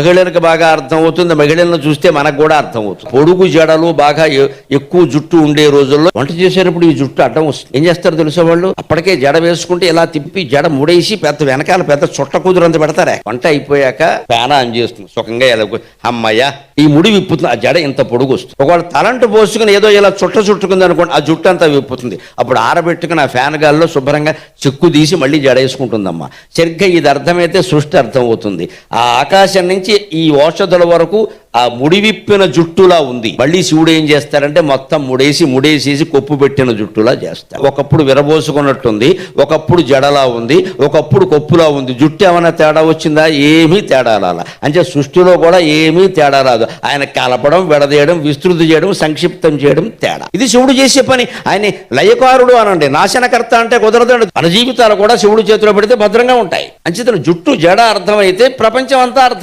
మహిళలకు బాగా అర్థం అవుతుంది, మహిళలను చూస్తే మనకు కూడా అర్థం అవుతుంది. పొడుగు జడలు బాగా ఎక్కువ జుట్టు ఉండే రోజుల్లో వంట చేసేటప్పుడు ఈ జుట్టు అడ్డం వస్తుంది. ఏం చేస్తారు తెలుసా వాళ్ళు? అప్పటికే జడ వేసుకుంటే ఇలా తిప్పి జడ ముడేసి వెనకాల పెద్ద చుట్ట కుదురంత పెడతారే. వంట అయిపోయాక ఫ్యాన్ ఆన్ చేస్తుంది సుఖంగా, ఎలా అమ్మయ్య ఈ ముడి విప్పుతుంది, ఆ జడ ఇంత పొడుగు వస్తుంది. ఒకవేళ తలంటు పోసుకుని ఏదో ఇలా చుట్టుకుంది అనుకోండి, ఆ జుట్టు అంతా విప్పుతుంది. అప్పుడు ఆరబెట్టుకుని ఆ ఫ్యాన్ గాల్లో శుభ్రంగా చిక్కు తీసి మళ్ళీ జడ వేసుకుంటుందమ్మా. సరిగ్గా ఇది అర్థమైతే సృష్టి అర్థం అవుతుంది. ఆ ఆకాశం నుంచి ఈ ఔషధుల వరకు ఆ ముడివిప్పిన జుట్టులా ఉంది. మళ్ళీ శివుడు ఏం చేస్తారంటే మొత్తం ముడేసేసి కొప్పు పెట్టిన జుట్టులా చేస్తారు. ఒకప్పుడు విరబోసుకున్నట్టుంది, ఒకప్పుడు జడలా ఉంది, ఒకప్పుడు కొప్పులా ఉంది. జుట్టు ఏమైనా తేడా వచ్చిందా? ఏమీ తేడా రాలా. అంటే సృష్టిలో కూడా ఏమీ తేడా రాదు. ఆయన కలపడం, విడదీయడం, విస్తృతి చేయడం, సంక్షిప్తం చేయడం తేడా. ఇది శివుడు చేసే పని. ఆయన లయకారుడు అనండి, నాశనకర్త అంటే కుదరదండి. మన జీవితాలు కూడా శివుడు చేతిలో పెడితే భద్రంగా ఉంటాయి. అంచేతను జుట్టు జడ అర్థమైతే ప్రపంచం అంతా అర్థం.